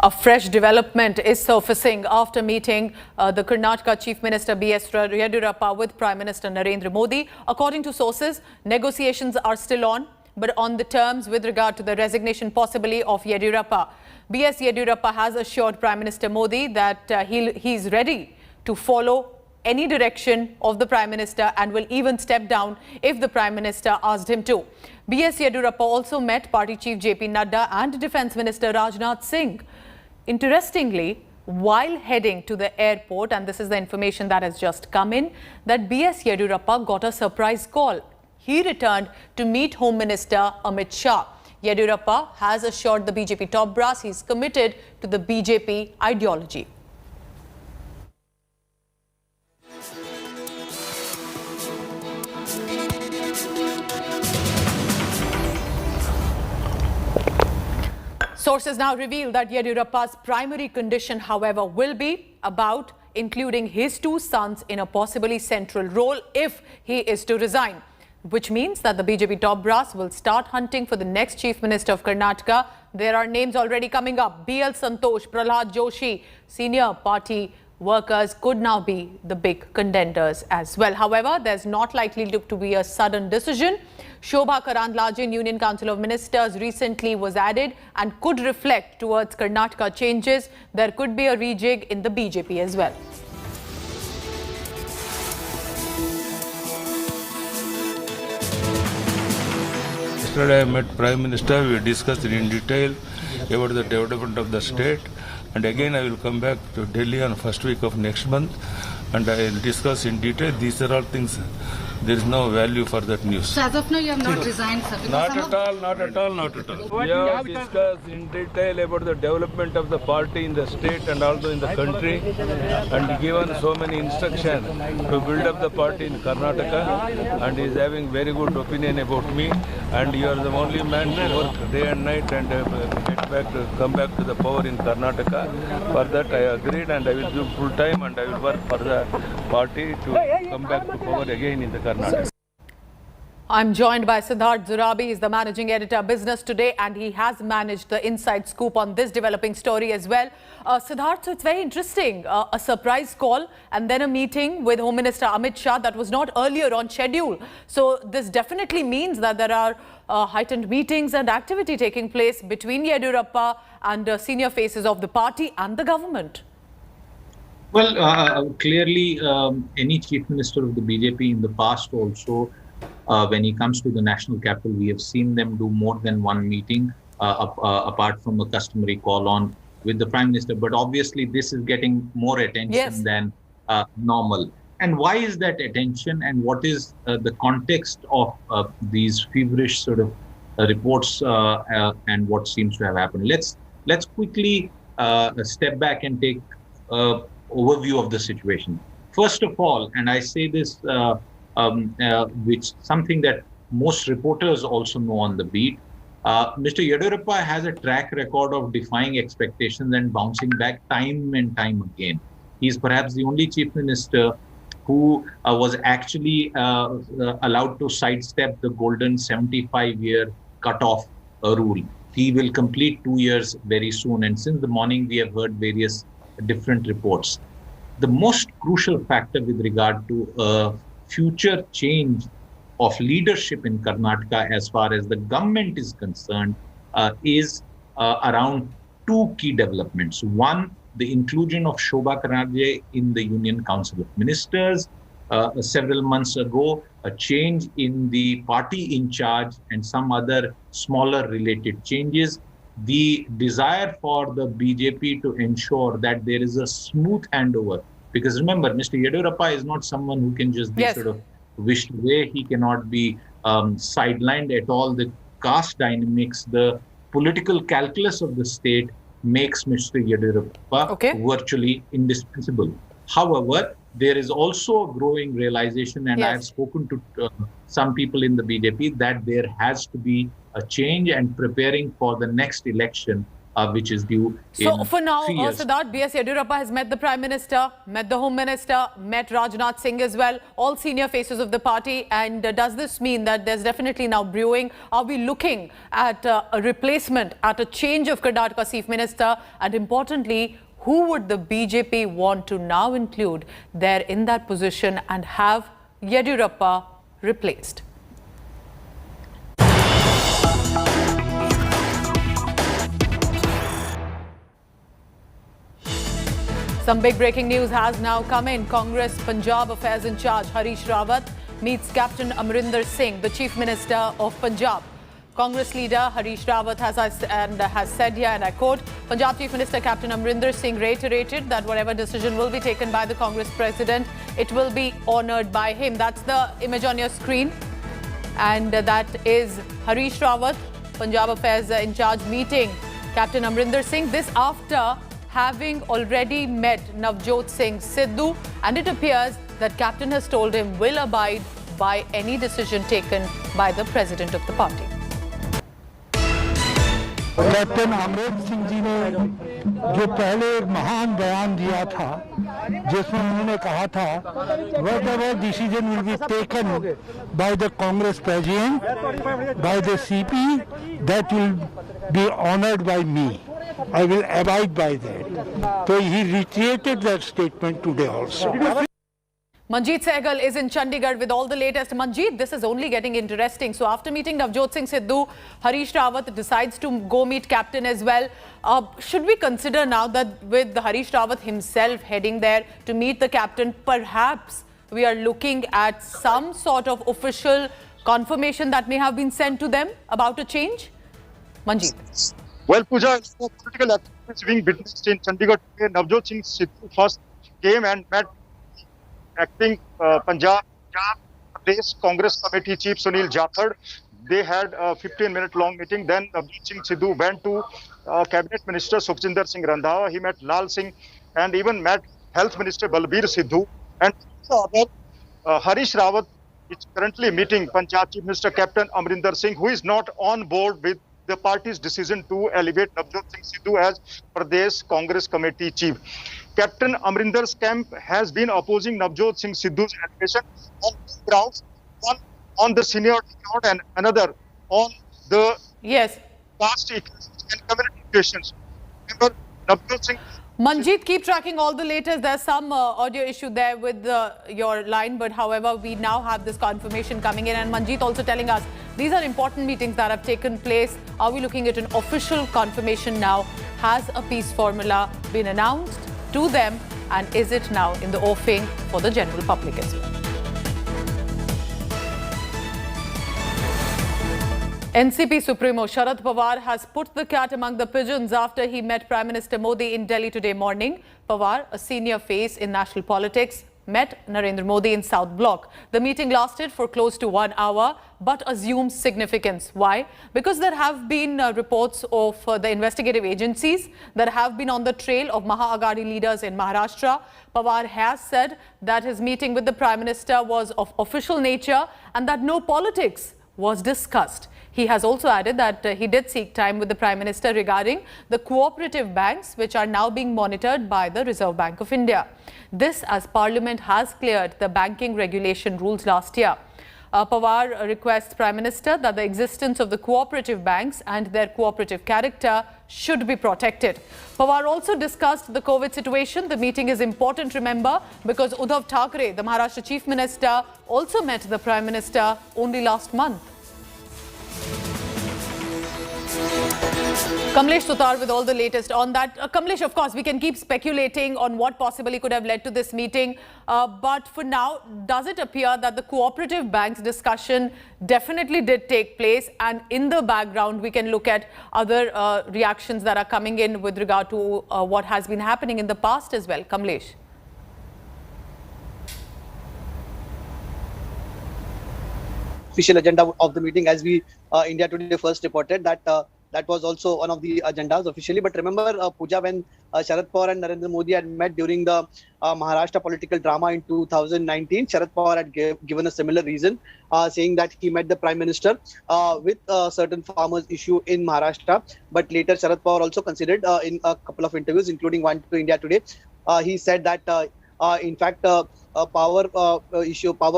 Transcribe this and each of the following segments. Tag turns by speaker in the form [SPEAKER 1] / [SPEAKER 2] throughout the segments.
[SPEAKER 1] A fresh development is surfacing after meeting the Karnataka Chief Minister BS Yediyurappa with Prime Minister Narendra Modi. According to sources, negotiations are still on, but on the terms with regard to the resignation possibly of Yediyurappa. BS Yediyurappa has assured Prime Minister Modi that he's ready to follow any direction of the Prime Minister and will even step down if the Prime Minister asked him to. BS Yediyurappa also met Party Chief JP Nadda and Defence Minister Rajnath Singh. Interestingly, while heading to the airport, and this is the information that has just come in, that BS Yediyurappa got a surprise call. He returned to meet Home Minister Amit Shah. Yediyurappa has assured the BJP top brass he's committed to the BJP ideology. Sources now reveal that Yediyurappa's primary condition, however, will be about including his two sons in a possibly central role if he is to resign, which means that the BJP top brass will start hunting for the next Chief Minister of Karnataka. There are names already coming up. BL Santosh, Prahlad Joshi, senior party workers could now be the big contenders as well. However, there's not likely to be a sudden decision. Shobha Karandlaje, Union Council of Ministers, recently was added and could reflect towards Karnataka changes. There could be a rejig in the BJP as well.
[SPEAKER 2] Yesterday I met Prime Minister. We discussed in detail about the development of the state. And again I will come back to Delhi on first week of next month and I will discuss in detail. These are all things. There is no value for that news.
[SPEAKER 3] So as of now, you have not resigned, sir?
[SPEAKER 2] Not at all, not at all, not at all. We have discussed in detail about the development of the party in the state and also in the country and given so many instructions to build up the party in Karnataka and he is having very good opinion about me and you are the only man to work day and night and come back to the power in Karnataka. For that I agreed and I will do full time and I will work for the party to come back to power again in the Karnataka.
[SPEAKER 1] I'm joined by Siddharth Zurabi. He's the managing editor Business Today and he has managed the inside scoop on this developing story as well. Siddharth, so it's very interesting. A surprise call and then a meeting with Home Minister Amit Shah that was not earlier on schedule. So this definitely means that there are heightened meetings and activity taking place between Yediyurappa and senior faces of the party and the government.
[SPEAKER 4] Well, clearly, any chief minister of the BJP in the past also, when he comes to the national capital, we have seen them do more than one meeting, apart from a customary call on with the Prime Minister. But obviously, this is getting more attention than normal. And why is that attention and what is the context of these feverish sort of reports and what seems to have happened? Let's quickly step back and take overview of the situation. First of all, and I say this, which something that most reporters also know on the beat, Mr. Yediyurappa has a track record of defying expectations and bouncing back time and time again. He's perhaps the only chief minister who was actually allowed to sidestep the golden 75-year cutoff rule. He will complete 2 years very soon. And since the morning, we have heard various different reports. The most crucial factor with regard to future change of leadership in Karnataka as far as the government is concerned is around two key developments. One, the inclusion of Shobha Karandlaje in the Union Council of Ministers. Several months ago, a change in the party in charge and some other smaller related changes. The desire for the BJP to ensure that there is a smooth handover. Because remember, Mr. Yediyurappa is not someone who can just be sort of wished away. He cannot be sidelined at all. The caste dynamics, the political calculus of the state makes Mr. Yediyurappa virtually indispensable. However, there is also a growing realization, and I have spoken to some people in the BJP, that there has to be a change and preparing for the next election. which is due
[SPEAKER 1] So
[SPEAKER 4] in
[SPEAKER 1] for now,
[SPEAKER 4] 3 years.
[SPEAKER 1] Siddharth, BS Yediyurappa has met the Prime Minister, met the Home Minister, met Rajnath Singh as well, all senior faces of the party. And does this mean that there's definitely now brewing? Are we looking at a replacement, at a change of Karnataka Chief Minister? And importantly, who would the BJP want to now include there in that position and have Yediyurappa replaced? Some big breaking news has now come in. Congress Punjab Affairs in charge Harish Rawat meets Captain Amarinder Singh, the Chief Minister of Punjab. Congress leader Harish Rawat has said here, and I quote, Punjab Chief Minister Captain Amarinder Singh reiterated that whatever decision will be taken by the Congress President, it will be honoured by him. That's the image on your screen. And that is Harish Rawat, Punjab Affairs in charge, meeting Captain Amarinder Singh. This after having already met Navjot Singh Sidhu, and it appears that Captain has told him will abide by any decision taken by the President of the party.
[SPEAKER 5] Captain Amarinder Singh ji ने जो पहले एक महान बयान दिया था जिसमें उन्होंने कहा था whatever decision will be taken by the Congress President, by the CP, that will be honored by me. I will abide by that. So he reiterated that statement today also.
[SPEAKER 1] Manjeet Sehgal is in Chandigarh with all the latest. Manjeet, this is only getting interesting. So after meeting Navjot Singh Sidhu, Harish Rawat decides to go meet Captain as well. Should we consider now that with Harish Rawat himself heading there to meet the Captain, perhaps we are looking at some sort of official confirmation that may have been sent to them about a change? Manjeet.
[SPEAKER 6] Well, Pooja, political activities being witnessed in Chandigarh today. Navjot Singh Sidhu first came and met acting Punjab Pradesh Congress Committee Chief Sunil Jakhar. They had a 15-minute long meeting. Then Navjot Singh Sidhu went to Cabinet Minister Sukhjinder Singh Randhawa. He met Lal Singh and even met Health Minister Balbir Sidhu. And Harish Rawat is currently meeting Punjab Chief Minister Captain Amarinder Singh, who is not on board with the party's decision to elevate Navjot Singh Sidhu as Pradesh Congress Committee Chief. Captain Amarinder's camp has been opposing Navjot Singh Sidhu's elevation on two grounds, one on the seniority count and another on the caste equality and community questions. Remember, Navjot Singh.
[SPEAKER 1] Manjeet, keep tracking all the latest. There's some audio issue there with your line, but however, we now have this confirmation coming in. And Manjeet also telling us these are important meetings that have taken place. Are we looking at an official confirmation now? Has a peace formula been announced to them, and is it now in the offing for the general public as well? NCP Supremo Sharad Pawar has put the cat among the pigeons after he met Prime Minister Modi in Delhi today morning. Pawar, a senior face in national politics, met Narendra Modi in South Block. The meeting lasted for close to 1 hour but assumes significance. Why? Because there have been reports of the investigative agencies that have been on the trail of Maha Aghadi leaders in Maharashtra. Pawar has said that his meeting with the Prime Minister was of official nature and that no politics was discussed. He has also added that he did seek time with the Prime Minister regarding the cooperative banks which are now being monitored by the Reserve Bank of India. This as Parliament has cleared the banking regulation rules last year. Pawar requests Prime Minister that the existence of the cooperative banks and their cooperative character should be protected. Pawar also discussed the COVID situation. The meeting is important, remember, because Uddhav Thackeray, the Maharashtra Chief Minister, also met the Prime Minister only last month. Kamlesh Sutar with all the latest on that. Kamlesh, of course, we can keep speculating on what possibly could have led to this meeting. But for now, does it appear that the cooperative banks discussion definitely did take place? And in the background, we can look at other reactions that are coming in with regard to what has been happening in the past as well. Kamlesh.
[SPEAKER 7] Official agenda of the meeting, as we India Today first reported that That was also one of the agendas officially. But remember, Pooja, when Sharad Pawar and Narendra Modi had met during the Maharashtra political drama in 2019, Sharad Pawar had given a similar reason, saying that he met the Prime Minister with certain farmers' issue in Maharashtra. But later, Sharad Pawar also considered in a couple of interviews, including one to India Today, he said that in fact, power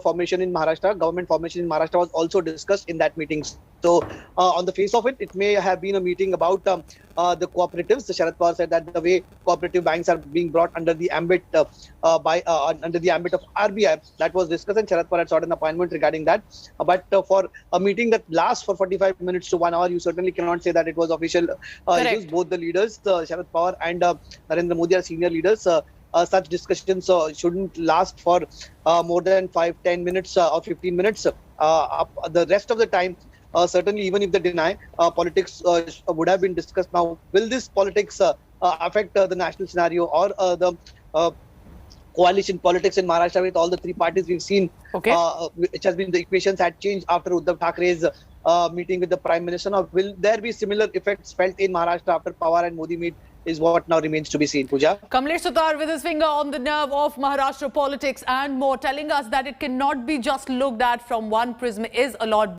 [SPEAKER 7] formation in Maharashtra, government formation in Maharashtra was also discussed in that meeting. So, on the face of it, it may have been a meeting about the cooperatives. Sharad Pawar said that the way cooperative banks are being brought under the ambit under the ambit of RBI, that was discussed, and Sharad Pawar had sought an appointment regarding that. But for a meeting that lasts for 45 minutes to 1 hour, you certainly cannot say that it was official issues. Both the leaders, Sharad Pawar and Narendra Modi, are senior leaders. Such discussions shouldn't last for more than 5-10 minutes or 15 minutes. The rest of the time, certainly, even if they deny, politics would have been discussed. Now, will this politics affect the national scenario or the coalition politics in Maharashtra with all the three parties we've seen? Which has been, the equations had changed after Uddhav Thackeray's meeting with the Prime Minister. Now, will there be similar effects felt in Maharashtra after Pawar and Modi meet? Is what now remains to be seen. Pooja.
[SPEAKER 1] Kamlesh Sutar with his finger on the nerve of Maharashtra politics and more, telling us that it cannot be just looked at from one prism is a lot